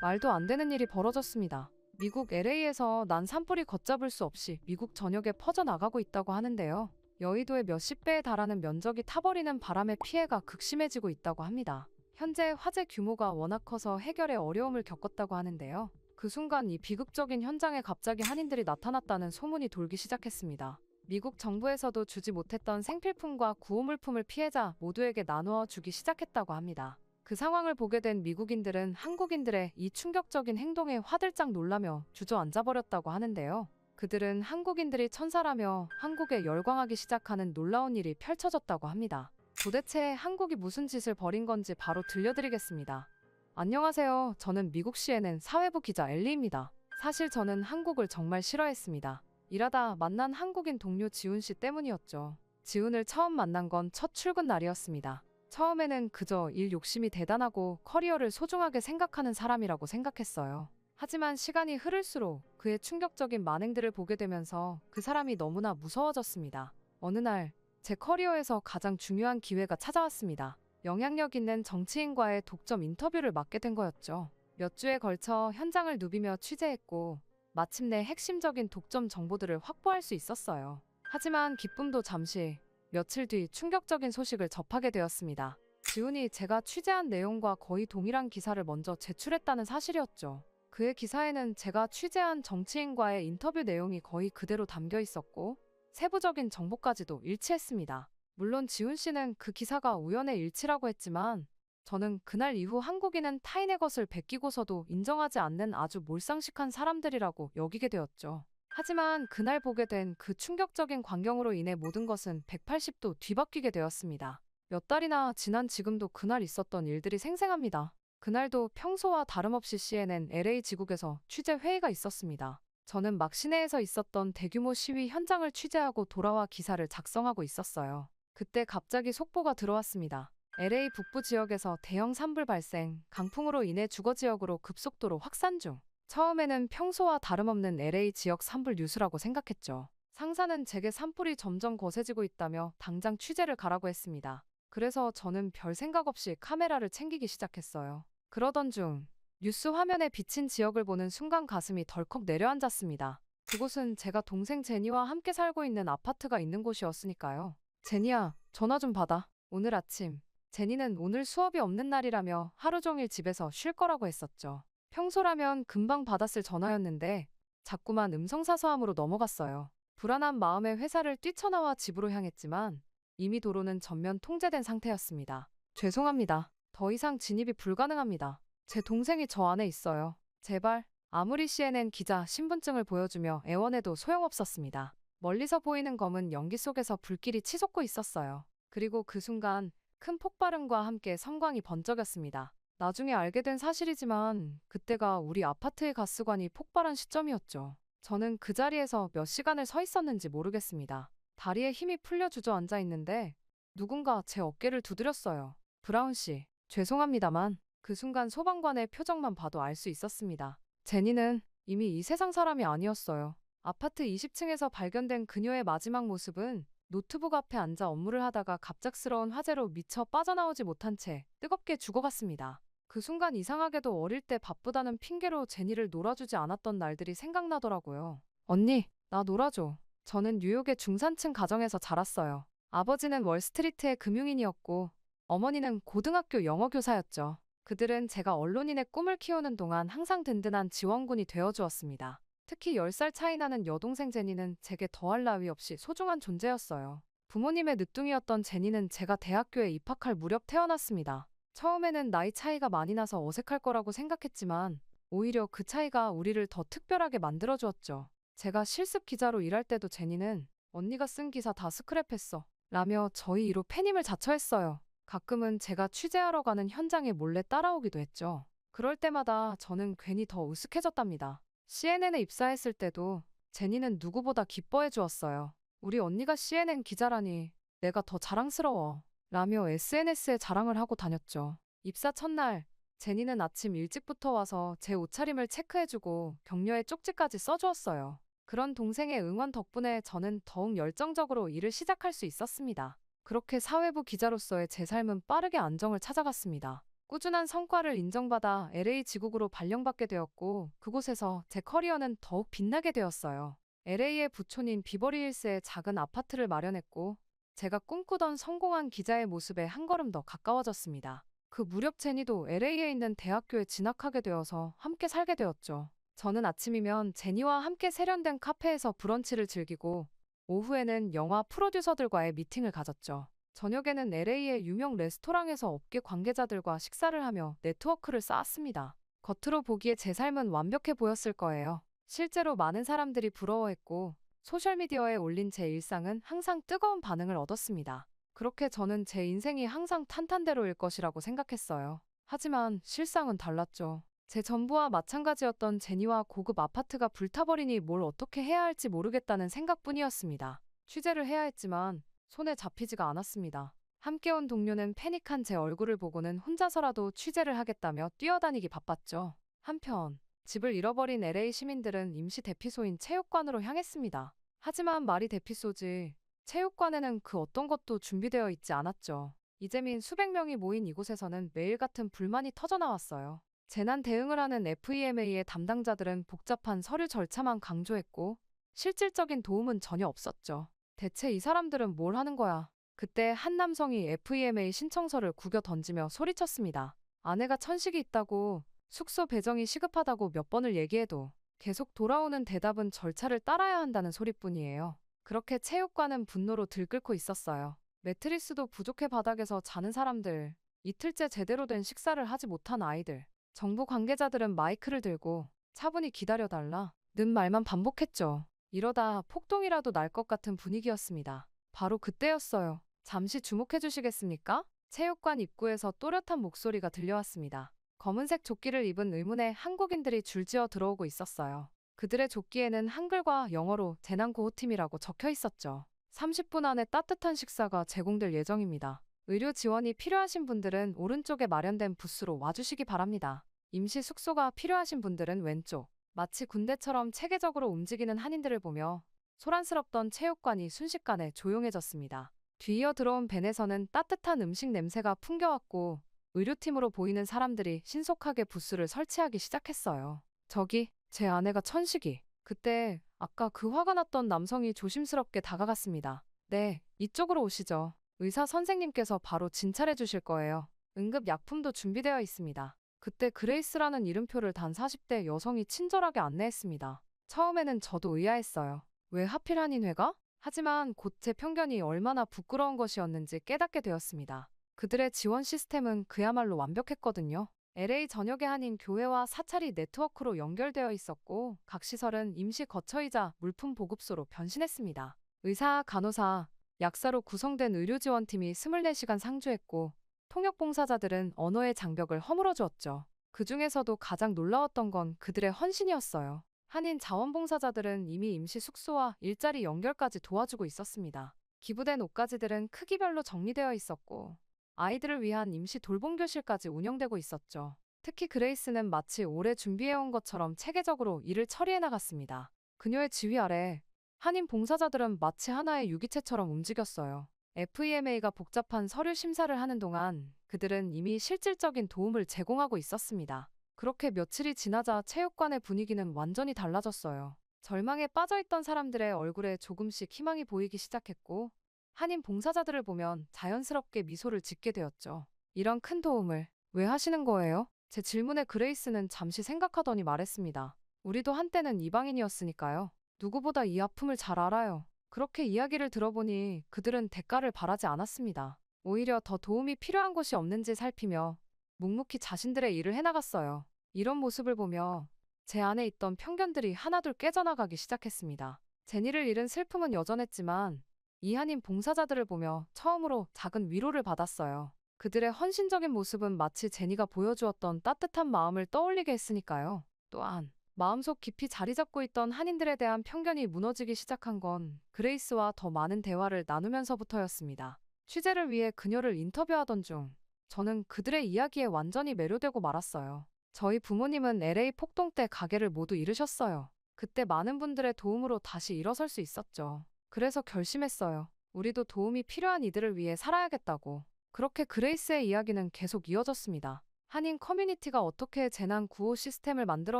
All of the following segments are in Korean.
말도 안 되는 일이 벌어졌습니다. 미국 LA에서 난 산불이 걷잡을 수 없이 미국 전역에 퍼져나가고 있다고 하는데요. 여의도의 몇십 배에 달하는 면적이 타버리는 바람에 피해가 극심해지고 있다고 합니다. 현재 화재 규모가 워낙 커서 해결에 어려움을 겪었다고 하는데요. 그 순간 이 비극적인 현장에 갑자기 한인들이 나타났다는 소문이 돌기 시작했습니다. 미국 정부에서도 주지 못했던 생필품과 구호물품을 피해자 모두에게 나누어 주기 시작했다고 합니다. 그 상황을 보게 된 미국인들은 한국인들의 이 충격적인 행동에 화들짝 놀라며 주저앉아버렸다고 하는데요. 그들은 한국인들이 천사라며 한국에 열광하기 시작하는 놀라운 일이 펼쳐졌다고 합니다. 도대체 한국이 무슨 짓을 벌인 건지 바로 들려드리겠습니다. 안녕하세요. 저는 미국 CNN 사회부 기자 엘리입니다. 사실 저는 한국을 정말 싫어했습니다. 일하다 만난 한국인 동료 지훈 씨 때문이었죠. 지훈을 처음 만난 건 첫 출근 날이었습니다. 처음에는 그저 일 욕심이 대단하고 커리어를 소중하게 생각하는 사람이라고 생각했어요. 하지만 시간이 흐를수록 그의 충격적인 만행들을 보게 되면서 그 사람이 너무나 무서워졌습니다. 어느 날 제 커리어에서 가장 중요한 기회가 찾아왔습니다. 영향력 있는 정치인과의 독점 인터뷰를 맡게 된 거였죠. 몇 주에 걸쳐 현장을 누비며 취재했고 마침내 핵심적인 독점 정보들을 확보할 수 있었어요. 하지만 기쁨도 잠시, 며칠 뒤 충격적인 소식을 접하게 되었습니다. 지훈이 제가 취재한 내용과 거의 동일한 기사를 먼저 제출했다는 사실이었죠. 그의 기사에는 제가 취재한 정치인과의 인터뷰 내용이 거의 그대로 담겨 있었고 세부적인 정보까지도 일치했습니다. 물론 지훈 씨는 그 기사가 우연의 일치라고 했지만 저는 그날 이후 한국인은 타인의 것을 베끼고서도 인정하지 않는 아주 몰상식한 사람들이라고 여기게 되었죠. 하지만 그날 보게 된 그 충격적인 광경으로 인해 모든 것은 180도 뒤바뀌게 되었습니다. 몇 달이나 지난 지금도 그날 있었던 일들이 생생합니다. 그날도 평소와 다름없이 CNN LA 지국에서 취재 회의가 있었습니다. 저는 막 시내에서 있었던 대규모 시위 현장을 취재하고 돌아와 기사를 작성하고 있었어요. 그때 갑자기 속보가 들어왔습니다. LA 북부 지역에서 대형 산불 발생, 강풍으로 인해 주거 지역으로 급속도로 확산 중. 처음에는 평소와 다름없는 LA 지역 산불 뉴스라고 생각했죠. 상사는 제게 산불이 점점 거세지고 있다며 당장 취재를 가라고 했습니다. 그래서 저는 별 생각 없이 카메라를 챙기기 시작했어요. 그러던 중 뉴스 화면에 비친 지역을 보는 순간 가슴이 덜컥 내려앉았습니다. 그곳은 제가 동생 제니와 함께 살고 있는 아파트가 있는 곳이었으니까요. 제니야, 전화 좀 받아. 오늘 아침 제니는 오늘 수업이 없는 날이라며 하루 종일 집에서 쉴 거라고 했었죠. 평소라면 금방 받았을 전화였는데 자꾸만 음성사서함으로 넘어갔어요. 불안한 마음에 회사를 뛰쳐나와 집으로 향했지만 이미 도로는 전면 통제된 상태였습니다. 죄송합니다. 더 이상 진입이 불가능합니다. 제 동생이 저 안에 있어요. 제발. 아무리 CNN 기자 신분증을 보여주며 애원해도 소용없었습니다. 멀리서 보이는 검은 연기 속에서 불길이 치솟고 있었어요. 그리고 그 순간 큰 폭발음과 함께 성광이 번쩍였습니다. 나중에 알게 된 사실이지만 그때가 우리 아파트의 가스관이 폭발한 시점이었죠. 저는 그 자리에서 몇 시간을 서 있었는지 모르겠습니다. 다리에 힘이 풀려 주저앉아 있는데 누군가 제 어깨를 두드렸어요. 브라운 씨, 죄송합니다만 그 순간 소방관의 표정만 봐도 알 수 있었습니다. 제니는 이미 이 세상 사람이 아니었어요. 아파트 20층에서 발견된 그녀의 마지막 모습은 노트북 앞에 앉아 업무를 하다가 갑작스러운 화재로 미처 빠져나오지 못한 채 뜨겁게 죽어갔습니다. 그 순간 이상하게도 어릴 때 바쁘다는 핑계로 제니를 놀아주지 않았던 날들이 생각나더라고요. 언니, 나 놀아줘. 저는 뉴욕의 중산층 가정에서 자랐어요. 아버지는 월스트리트의 금융인이었고 어머니는 고등학교 영어교사였죠. 그들은 제가 언론인의 꿈을 키우는 동안 항상 든든한 지원군이 되어주었습니다. 특히 10살 차이 나는 여동생 제니는 제게 더할 나위 없이 소중한 존재였어요. 부모님의 늦둥이였던 제니는 제가 대학교에 입학할 무렵 태어났습니다. 처음에는 나이 차이가 많이 나서 어색할 거라고 생각했지만 오히려 그 차이가 우리를 더 특별하게 만들어주었죠. 제가 실습 기자로 일할 때도 제니는 언니가 쓴 기사 다 스크랩했어 라며 저희 이로 패임을 자처했어요. 가끔은 제가 취재하러 가는 현장에 몰래 따라오기도 했죠. 그럴 때마다 저는 괜히 더 으쓱해졌답니다. CNN에 입사했을 때도 제니는 누구보다 기뻐해 주었어요. 우리 언니가 CNN 기자라니 내가 더 자랑스러워 라며 SNS에 자랑을 하고 다녔죠. 입사 첫날 제니는 아침 일찍부터 와서 제 옷차림을 체크해주고 격려의 쪽지까지 써주었어요. 그런 동생의 응원 덕분에 저는 더욱 열정적으로 일을 시작할 수 있었습니다. 그렇게 사회부 기자로서의 제 삶은 빠르게 안정을 찾아갔습니다. 꾸준한 성과를 인정받아 LA 지국으로 발령받게 되었고 그곳에서 제 커리어는 더욱 빛나게 되었어요. LA의 부촌인 비버리힐스에 작은 아파트를 마련했고 제가 꿈꾸던 성공한 기자의 모습에 한 걸음 더 가까워졌습니다. 그 무렵 제니도 LA에 있는 대학교에 진학하게 되어서 함께 살게 되었죠. 저는 아침이면 제니와 함께 세련된 카페에서 브런치를 즐기고 오후에는 영화 프로듀서들과의 미팅을 가졌죠. 저녁에는 LA의 유명 레스토랑에서 업계 관계자들과 식사를 하며 네트워크를 쌓았습니다. 겉으로 보기에 제 삶은 완벽해 보였을 거예요. 실제로 많은 사람들이 부러워했고 소셜미디어에 올린 제 일상은 항상 뜨거운 반응을 얻었습니다. 그렇게 저는 제 인생이 항상 탄탄대로일 것이라고 생각했어요. 하지만 실상은 달랐죠. 제 전부와 마찬가지였던 제니와 고급 아파트가 불타버리니 뭘 어떻게 해야 할지 모르겠다는 생각뿐이었습니다. 취재를 해야 했지만 손에 잡히지가 않았습니다. 함께 온 동료는 패닉한 제 얼굴을 보고는 혼자서라도 취재를 하겠다며 뛰어다니기 바빴죠. 한편 집을 잃어버린 LA 시민들은 임시 대피소인 체육관으로 향했습니다. 하지만 말이 대피소지 체육관에는 그 어떤 것도 준비되어 있지 않았죠. 이재민 수백 명이 모인 이곳에서는 매일 같은 불만이 터져나왔어요. 재난 대응을 하는 FEMA의 담당자들은 복잡한 서류 절차만 강조했고 실질적인 도움은 전혀 없었죠. 대체 이 사람들은 뭘 하는 거야? 그때 한 남성이 FEMA 신청서를 구겨 던지며 소리쳤습니다. 아내가 천식이 있다고, 숙소 배정이 시급하다고 몇 번을 얘기해도 계속 돌아오는 대답은 절차를 따라야 한다는 소리뿐이에요. 그렇게 체육관은 분노로 들끓고 있었어요. 매트리스도 부족해 바닥에서 자는 사람들, 이틀째 제대로 된 식사를 하지 못한 아이들. 정부 관계자들은 마이크를 들고 차분히 기다려달라 는 말만 반복했죠. 이러다 폭동이라도 날 것 같은 분위기였습니다. 바로 그때였어요. 잠시 주목해 주시겠습니까? 체육관 입구에서 또렷한 목소리가 들려왔습니다. 검은색 조끼를 입은 의문의 한국인들이 줄지어 들어오고 있었어요. 그들의 조끼에는 한글과 영어로 재난구호팀이라고 적혀 있었죠. 30분 안에 따뜻한 식사가 제공될 예정입니다. 의료 지원이 필요하신 분들은 오른쪽에 마련된 부스로 와주시기 바랍니다. 임시 숙소가 필요하신 분들은 왼쪽. 마치 군대처럼 체계적으로 움직이는 한인들을 보며 소란스럽던 체육관이 순식간에 조용해졌습니다. 뒤이어 들어온 밴에서는 따뜻한 음식 냄새가 풍겨왔고 의료팀으로 보이는 사람들이 신속하게 부스를 설치하기 시작했어요. 저기, 제 아내가 천식이. 그때 아까 그 화가 났던 남성이 조심스럽게 다가갔습니다. 네, 이쪽으로 오시죠. 의사 선생님께서 바로 진찰해 주실 거예요. 응급 약품도 준비되어 있습니다. 그때 그레이스라는 이름표를 단 40대 여성이 친절하게 안내했습니다. 처음에는 저도 의아했어요. 왜 하필 한인회가? 하지만 곧 제 편견이 얼마나 부끄러운 것이었는지 깨닫게 되었습니다. 그들의 지원 시스템은 그야말로 완벽했거든요. LA 전역의 한인 교회와 사찰이 네트워크로 연결되어 있었고 각 시설은 임시 거처이자 물품 보급소로 변신했습니다. 의사, 간호사, 약사로 구성된 의료지원팀이 24시간 상주했고 통역봉사자들은 언어의 장벽을 허물어 주었죠. 그 중에서도 가장 놀라웠던 건 그들의 헌신이었어요. 한인 자원봉사자들은 이미 임시 숙소와 일자리 연결까지 도와주고 있었습니다. 기부된 옷가지들은 크기별로 정리되어 있었고 아이들을 위한 임시 돌봄교실까지 운영되고 있었죠. 특히 그레이스는 마치 오래 준비해온 것처럼 체계적으로 일을 처리해 나갔습니다. 그녀의 지휘 아래 한인 봉사자들은 마치 하나의 유기체처럼 움직였어요. FEMA가 복잡한 서류 심사를 하는 동안 그들은 이미 실질적인 도움을 제공하고 있었습니다. 그렇게 며칠이 지나자 체육관의 분위기는 완전히 달라졌어요. 절망에 빠져있던 사람들의 얼굴에 조금씩 희망이 보이기 시작했고 한인 봉사자들을 보면 자연스럽게 미소를 짓게 되었죠. 이런 큰 도움을 왜 하시는 거예요? 제 질문에 그레이스는 잠시 생각하더니 말했습니다. 우리도 한때는 이방인이었으니까요. 누구보다 이 아픔을 잘 알아요. 그렇게 이야기를 들어보니 그들은 대가를 바라지 않았습니다. 오히려 더 도움이 필요한 곳이 없는지 살피며 묵묵히 자신들의 일을 해나갔어요. 이런 모습을 보며 제 안에 있던 편견들이 하나둘 깨져나가기 시작했습니다. 제니를 잃은 슬픔은 여전했지만 이 한인 봉사자들을 보며 처음으로 작은 위로를 받았어요. 그들의 헌신적인 모습은 마치 제니가 보여주었던 따뜻한 마음을 떠올리게 했으니까요. 또한 마음속 깊이 자리 잡고 있던 한인들에 대한 편견이 무너지기 시작한 건 그레이스와 더 많은 대화를 나누면서부터였습니다. 취재를 위해 그녀를 인터뷰하던 중 저는 그들의 이야기에 완전히 매료되고 말았어요. 저희 부모님은 LA 폭동 때 가게를 모두 잃으셨어요. 그때 많은 분들의 도움으로 다시 일어설 수 있었죠. 그래서 결심했어요. 우리도 도움이 필요한 이들을 위해 살아야겠다고. 그렇게 그레이스의 이야기는 계속 이어졌습니다. 한인 커뮤니티가 어떻게 재난 구호 시스템을 만들어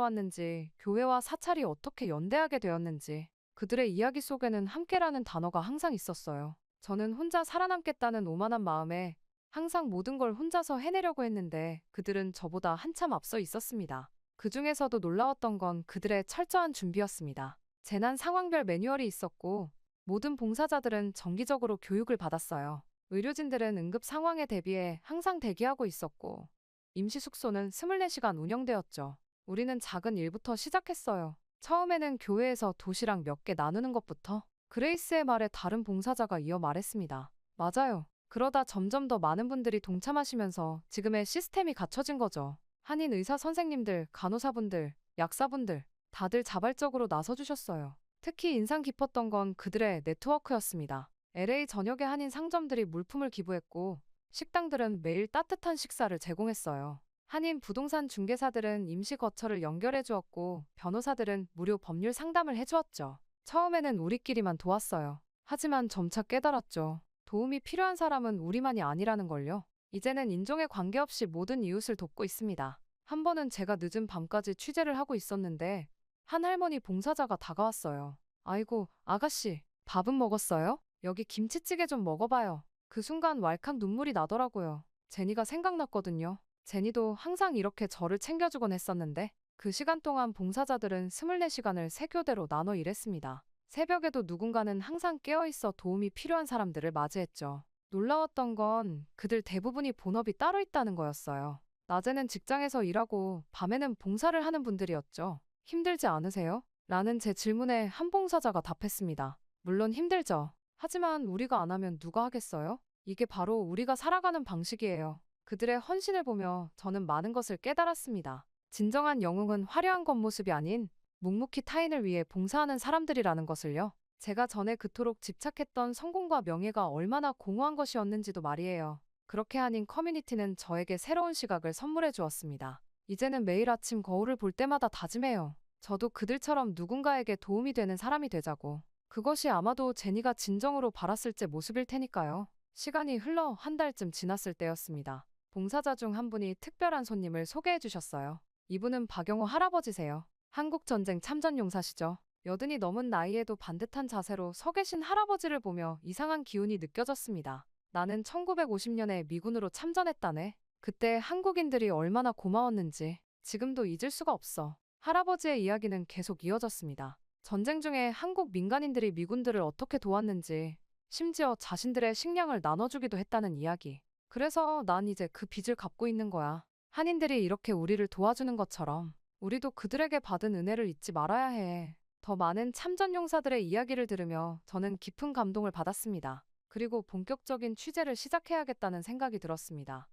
왔는지, 교회와 사찰이 어떻게 연대하게 되었는지, 그들의 이야기 속에는 함께라는 단어가 항상 있었어요. 저는 혼자 살아남겠다는 오만한 마음에 항상 모든 걸 혼자서 해내려고 했는데 그들은 저보다 한참 앞서 있었습니다. 그 중에서도 놀라웠던 건 그들의 철저한 준비였습니다. 재난 상황별 매뉴얼이 있었고 모든 봉사자들은 정기적으로 교육을 받았어요. 의료진들은 응급 상황에 대비해 항상 대기하고 있었고 임시 숙소는 24시간 운영되었죠. 우리는 작은 일부터 시작했어요. 처음에는 교회에서 도시락 몇 개 나누는 것부터. 그레이스의 말에 다른 봉사자가 이어 말했습니다. 맞아요. 그러다 점점 더 많은 분들이 동참하시면서 지금의 시스템이 갖춰진 거죠. 한인 의사 선생님들, 간호사분들, 약사분들 다들 자발적으로 나서주셨어요. 특히 인상 깊었던 건 그들의 네트워크였습니다. LA 전역의 한인 상점들이 물품을 기부했고 식당들은 매일 따뜻한 식사를 제공했어요. 한인 부동산 중개사들은 임시 거처를 연결해 주었고 변호사들은 무료 법률 상담을 해주었죠. 처음에는 우리끼리만 도왔어요. 하지만 점차 깨달았죠. 도움이 필요한 사람은 우리만이 아니라는 걸요. 이제는 인종에 관계없이 모든 이웃을 돕고 있습니다. 한 번은 제가 늦은 밤까지 취재를 하고 있었는데 한 할머니 봉사자가 다가왔어요. 아이고, 아가씨, 밥은 먹었어요? 여기 김치찌개 좀 먹어봐요. 그 순간 왈칵 눈물이 나더라고요. 제니가 생각났거든요. 제니도 항상 이렇게 저를 챙겨주곤 했었는데 그 시간 동안 봉사자들은 24시간을 세 교대로 나눠 일했습니다. 새벽에도 누군가는 항상 깨어있어 도움이 필요한 사람들을 맞이했죠. 놀라웠던 건 그들 대부분이 본업이 따로 있다는 거였어요. 낮에는 직장에서 일하고 밤에는 봉사를 하는 분들이었죠. 힘들지 않으세요? 라는 제 질문에 한 봉사자가 답했습니다. 물론 힘들죠. 하지만 우리가 안 하면 누가 하겠어요? 이게 바로 우리가 살아가는 방식이에요. 그들의 헌신을 보며 저는 많은 것을 깨달았습니다. 진정한 영웅은 화려한 겉모습이 아닌 묵묵히 타인을 위해 봉사하는 사람들이라는 것을요. 제가 전에 그토록 집착했던 성공과 명예가 얼마나 공허한 것이었는지도 말이에요. 그렇게 한인 커뮤니티는 저에게 새로운 시각을 선물해 주었습니다. 이제는 매일 아침 거울을 볼 때마다 다짐해요. 저도 그들처럼 누군가에게 도움이 되는 사람이 되자고. 그것이 아마도 제니가 진정으로 바랐을 때 모습일 테니까요. 시간이 흘러 한 달쯤 지났을 때였습니다. 봉사자 중 한 분이 특별한 손님을 소개해 주셨어요. 이분은 박영호 할아버지세요. 한국전쟁 참전용사시죠. 여든이 넘은 나이에도 반듯한 자세로 서 계신 할아버지를 보며 이상한 기운이 느껴졌습니다. 나는 1950년에 미군으로 참전했다네. 그때 한국인들이 얼마나 고마웠는지 지금도 잊을 수가 없어. 할아버지의 이야기는 계속 이어졌습니다. 전쟁 중에 한국 민간인들이 미군들을 어떻게 도왔는지, 심지어 자신들의 식량을 나눠주기도 했다는 이야기. 그래서 난 이제 그 빚을 갚고 있는 거야. 한인들이 이렇게 우리를 도와주는 것처럼 우리도 그들에게 받은 은혜를 잊지 말아야 해. 더 많은 참전용사들의 이야기를 들으며 저는 깊은 감동을 받았습니다. 그리고 본격적인 취재를 시작해야겠다는 생각이 들었습니다.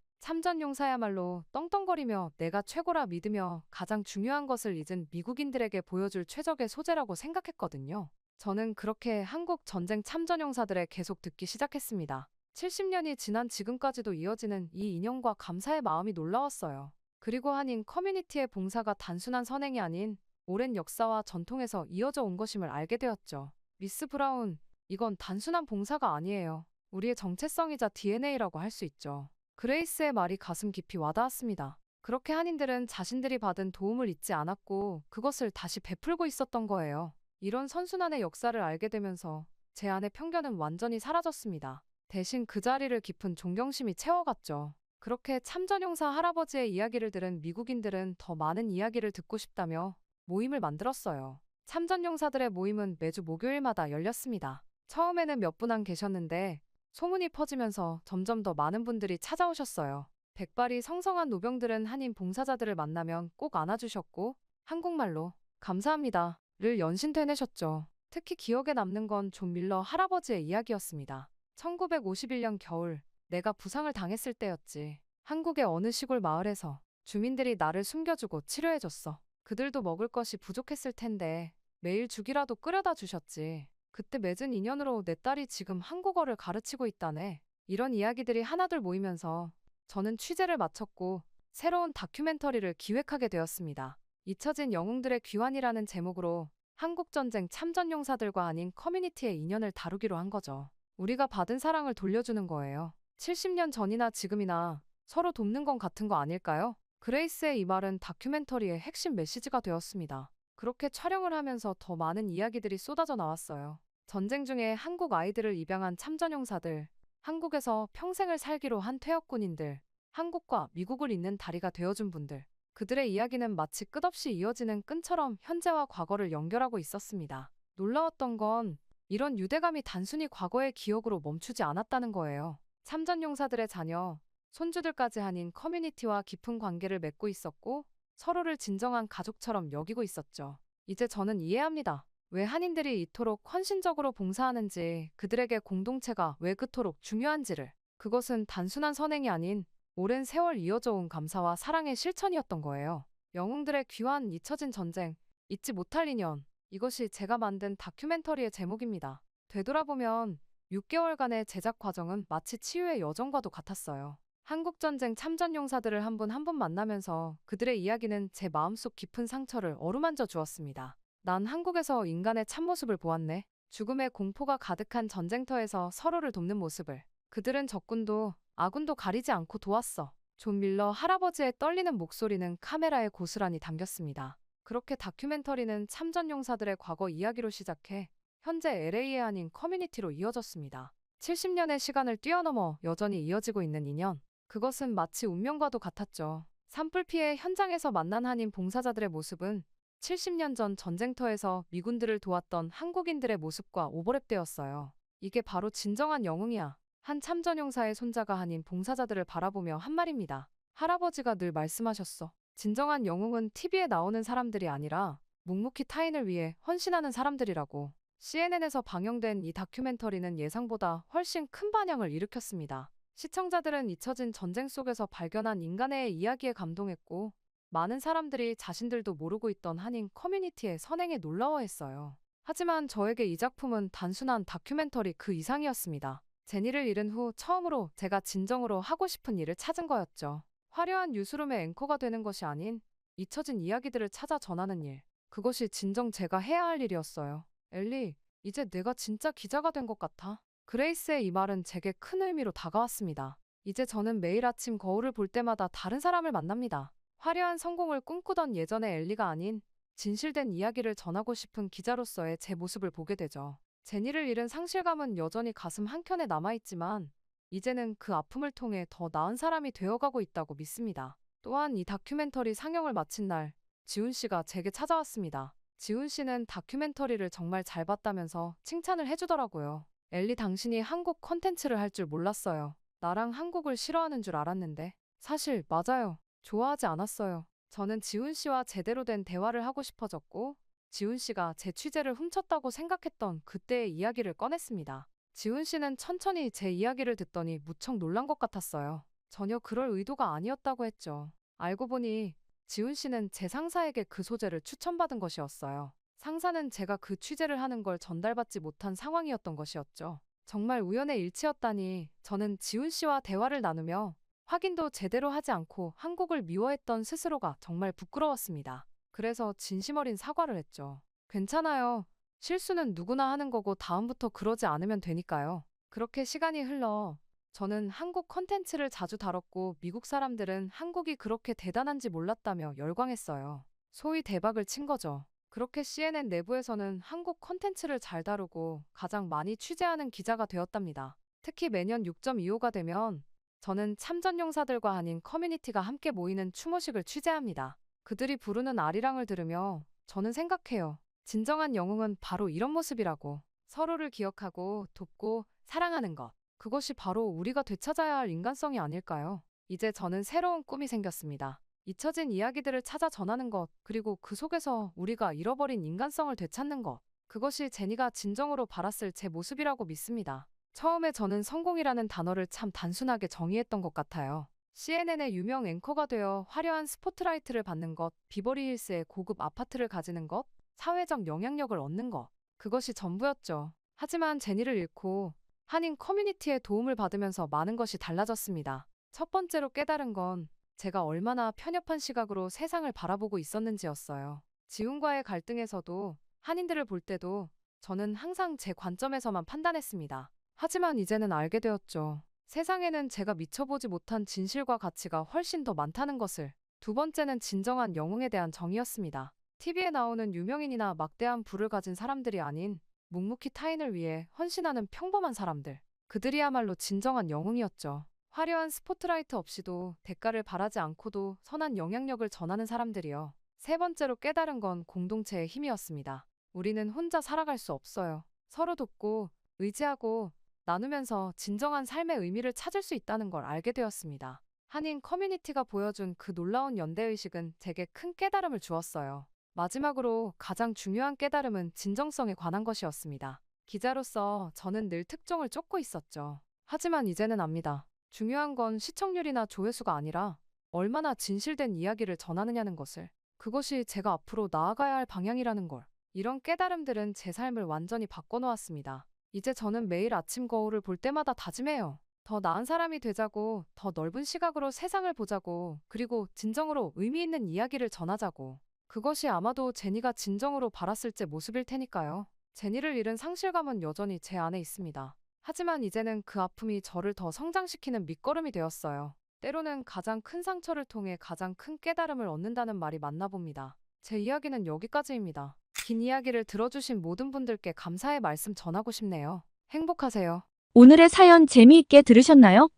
참전용사야말로 떵떵거리며 내가 최고라 믿으며 가장 중요한 것을 잊은 미국인들에게 보여줄 최적의 소재라고 생각했거든요. 저는 그렇게 한국 전쟁 참전용사들의 계속 듣기 시작했습니다. 70년이 지난 지금까지도 이어지는 이 인연과 감사의 마음이 놀라웠어요. 그리고 한인 커뮤니티의 봉사가 단순한 선행이 아닌 오랜 역사와 전통에서 이어져 온 것임을 알게 되었죠. 미스 브라운, 이건 단순한 봉사가 아니에요. 우리의 정체성이자 DNA라고 할 수 있죠. 그레이스의 말이 가슴 깊이 와닿았습니다. 그렇게 한인들은 자신들이 받은 도움을 잊지 않았고 그것을 다시 베풀고 있었던 거예요. 이런 선순환의 역사를 알게 되면서 제 안의 편견은 완전히 사라졌습니다. 대신 그 자리를 깊은 존경심이 채워갔죠. 그렇게 참전용사 할아버지의 이야기를 들은 미국인들은 더 많은 이야기를 듣고 싶다며 모임을 만들었어요. 참전용사들의 모임은 매주 목요일마다 열렸습니다. 처음에는 몇 분 안 계셨는데 소문이 퍼지면서 점점 더 많은 분들이 찾아오셨어요. 백발이 성성한 노병들은 한인 봉사자들을 만나면 꼭 안아주셨고 한국말로 감사합니다를 연신되내셨죠. 특히 기억에 남는 건 존 밀러 할아버지의 이야기였습니다. 1951년 겨울 내가 부상을 당했을 때였지. 한국의 어느 시골 마을에서 주민들이 나를 숨겨주고 치료해줬어. 그들도 먹을 것이 부족했을 텐데 매일 죽이라도 끓여다 주셨지. 그때 맺은 인연으로 내 딸이 지금 한국어를 가르치고 있다네. 이런 이야기들이 하나둘 모이면서 저는 취재를 마쳤고 새로운 다큐멘터리를 기획하게 되었습니다. 잊혀진 영웅들의 귀환이라는 제목으로 한국전쟁 참전용사들과 아닌 커뮤니티의 인연을 다루기로 한 거죠. 우리가 받은 사랑을 돌려주는 거예요. 70년 전이나 지금이나 서로 돕는 건 같은 거 아닐까요? 그레이스의 이 말은 다큐멘터리의 핵심 메시지가 되었습니다. 그렇게 촬영을 하면서 더 많은 이야기들이 쏟아져 나왔어요. 전쟁 중에 한국 아이들을 입양한 참전용사들, 한국에서 평생을 살기로 한 퇴역군인들, 한국과 미국을 잇는 다리가 되어준 분들. 그들의 이야기는 마치 끝없이 이어지는 끈처럼 현재와 과거를 연결하고 있었습니다. 놀라웠던 건 이런 유대감이 단순히 과거의 기억으로 멈추지 않았다는 거예요. 참전용사들의 자녀, 손주들까지 한인 커뮤니티와 깊은 관계를 맺고 있었고 서로를 진정한 가족처럼 여기고 있었죠. 이제 저는 이해합니다. 왜 한인들이 이토록 헌신적으로 봉사하는지, 그들에게 공동체가 왜 그토록 중요한지를. 그것은 단순한 선행이 아닌 오랜 세월 이어져 온 감사와 사랑의 실천이었던 거예요. 영웅들의 귀환, 잊혀진 전쟁, 잊지 못할 인연. 이것이 제가 만든 다큐멘터리의 제목입니다. 되돌아보면 6개월간의 제작 과정은 마치 치유의 여정과도 같았어요. 한국전쟁 참전용사들을 한 분 한 분 만나면서 그들의 이야기는 제 마음속 깊은 상처를 어루만져 주었습니다. 난 한국에서 인간의 참모습을 보았네. 죽음의 공포가 가득한 전쟁터에서 서로를 돕는 모습을. 그들은 적군도 아군도 가리지 않고 도왔어. 존 밀러 할아버지의 떨리는 목소리는 카메라에 고스란히 담겼습니다. 그렇게 다큐멘터리는 참전용사들의 과거 이야기로 시작해 현재 LA의 한인 커뮤니티로 이어졌습니다. 70년의 시간을 뛰어넘어 여전히 이어지고 있는 인연. 그것은 마치 운명과도 같았죠. 산불 피해 현장에서 만난 한인 봉사자들의 모습은 70년 전 전쟁터에서 미군들을 도왔던 한국인들의 모습과 오버랩되었어요. 이게 바로 진정한 영웅이야. 한 참전용사의 손자가 한인 봉사자들을 바라보며 한 말입니다. 할아버지가 늘 말씀하셨어. 진정한 영웅은 TV에 나오는 사람들이 아니라 묵묵히 타인을 위해 헌신하는 사람들이라고. CNN에서 방영된 이 다큐멘터리는 예상보다 훨씬 큰 반향을 일으켰습니다. 시청자들은 잊혀진 전쟁 속에서 발견한 인간의 이야기에 감동했고, 많은 사람들이 자신들도 모르고 있던 한인 커뮤니티의 선행에 놀라워했어요. 하지만 저에게 이 작품은 단순한 다큐멘터리 그 이상이었습니다. 제니를 잃은 후 처음으로 제가 진정으로 하고 싶은 일을 찾은 거였죠. 화려한 뉴스룸의 앵커가 되는 것이 아닌 잊혀진 이야기들을 찾아 전하는 일. 그것이 진정 제가 해야 할 일이었어요. 엘리, 이제 내가 진짜 기자가 된 것 같아. 그레이스의 이 말은 제게 큰 의미로 다가왔습니다. 이제 저는 매일 아침 거울을 볼 때마다 다른 사람을 만납니다. 화려한 성공을 꿈꾸던 예전의 엘리가 아닌 진실된 이야기를 전하고 싶은 기자로서의 제 모습을 보게 되죠. 제니를 잃은 상실감은 여전히 가슴 한켠에 남아있지만 이제는 그 아픔을 통해 더 나은 사람이 되어가고 있다고 믿습니다. 또한 이 다큐멘터리 상영을 마친 날 지훈 씨가 제게 찾아왔습니다. 지훈 씨는 다큐멘터리를 정말 잘 봤다면서 칭찬을 해주더라고요. 엘리, 당신이 한국 콘텐츠를 할 줄 몰랐어요. 나랑 한국을 싫어하는 줄 알았는데. 사실 맞아요. 좋아하지 않았어요. 저는 지훈 씨와 제대로 된 대화를 하고 싶어졌고 지훈 씨가 제 취재를 훔쳤다고 생각했던 그때의 이야기를 꺼냈습니다. 지훈 씨는 천천히 제 이야기를 듣더니 무척 놀란 것 같았어요. 전혀 그럴 의도가 아니었다고 했죠. 알고 보니 지훈 씨는 제 상사에게 그 소재를 추천받은 것이었어요. 상사는 제가 그 취재를 하는 걸 전달받지 못한 상황이었던 것이었죠. 정말 우연의 일치였다니. 저는 지훈 씨와 대화를 나누며 확인도 제대로 하지 않고 한국을 미워했던 스스로가 정말 부끄러웠습니다. 그래서 진심 어린 사과를 했죠. 괜찮아요. 실수는 누구나 하는 거고 다음부터 그러지 않으면 되니까요. 그렇게 시간이 흘러 저는 한국 컨텐츠를 자주 다뤘고 미국 사람들은 한국이 그렇게 대단한지 몰랐다며 열광했어요. 소위 대박을 친 거죠. 그렇게 CNN 내부에서는 한국 콘텐츠를 잘 다루고 가장 많이 취재하는 기자가 되었답니다. 특히 매년 6.25가 되면 저는 참전용사들과 한인 커뮤니티가 함께 모이는 추모식을 취재합니다. 그들이 부르는 아리랑을 들으며 저는 생각해요. 진정한 영웅은 바로 이런 모습이라고. 서로를 기억하고 돕고 사랑하는 것. 그것이 바로 우리가 되찾아야 할 인간성이 아닐까요? 이제 저는 새로운 꿈이 생겼습니다. 잊혀진 이야기들을 찾아 전하는 것, 그리고 그 속에서 우리가 잃어버린 인간성을 되찾는 것. 그것이 제니가 진정으로 바랐을 제 모습이라고 믿습니다. 처음에 저는 성공이라는 단어를 참 단순하게 정의했던 것 같아요. CNN의 유명 앵커가 되어 화려한 스포트라이트를 받는 것, 비버리 힐스의 고급 아파트를 가지는 것, 사회적 영향력을 얻는 것. 그것이 전부였죠. 하지만 제니를 잃고 한인 커뮤니티의 도움을 받으면서 많은 것이 달라졌습니다. 첫 번째로 깨달은 건 제가 얼마나 편협한 시각으로 세상을 바라보고 있었는지였어요. 지훈과의 갈등에서도 한인들을 볼 때도 저는 항상 제 관점에서만 판단했습니다. 하지만 이제는 알게 되었죠. 세상에는 제가 미쳐보지 못한 진실과 가치가 훨씬 더 많다는 것을. 두 번째는 진정한 영웅에 대한 정의였습니다. TV에 나오는 유명인이나 막대한 부를 가진 사람들이 아닌 묵묵히 타인을 위해 헌신하는 평범한 사람들. 그들이야말로 진정한 영웅이었죠. 화려한 스포트라이트 없이도 대가를 바라지 않고도 선한 영향력을 전하는 사람들이요. 세 번째로 깨달은 건 공동체의 힘이었습니다. 우리는 혼자 살아갈 수 없어요. 서로 돕고 의지하고 나누면서 진정한 삶의 의미를 찾을 수 있다는 걸 알게 되었습니다. 한인 커뮤니티가 보여준 그 놀라운 연대의식은 제게 큰 깨달음을 주었어요. 마지막으로 가장 중요한 깨달음은 진정성에 관한 것이었습니다. 기자로서 저는 늘 특종을 쫓고 있었죠. 하지만 이제는 압니다. 중요한 건 시청률이나 조회수가 아니라 얼마나 진실된 이야기를 전하느냐는 것을. 그것이 제가 앞으로 나아가야 할 방향이라는 걸. 이런 깨달음들은 제 삶을 완전히 바꿔놓았습니다. 이제 저는 매일 아침 거울을 볼 때마다 다짐해요. 더 나은 사람이 되자고, 더 넓은 시각으로 세상을 보자고, 그리고 진정으로 의미 있는 이야기를 전하자고. 그것이 아마도 제니가 진정으로 바랐을 때 모습일 테니까요. 제니를 잃은 상실감은 여전히 제 안에 있습니다. 하지만 이제는 그 아픔이 저를 더 성장시키는 밑거름이 되었어요. 때로는 가장 큰 상처를 통해 가장 큰 깨달음을 얻는다는 말이 맞나 봅니다. 제 이야기는 여기까지입니다. 긴 이야기를 들어주신 모든 분들께 감사의 말씀 전하고 싶네요. 행복하세요. 오늘의 사연 재미있게 들으셨나요?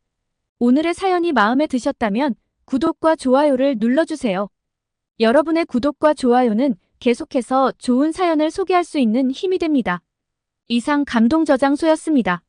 오늘의 사연이 마음에 드셨다면 구독과 좋아요를 눌러주세요. 여러분의 구독과 좋아요는 계속해서 좋은 사연을 소개할 수 있는 힘이 됩니다. 이상 감동저장소였습니다.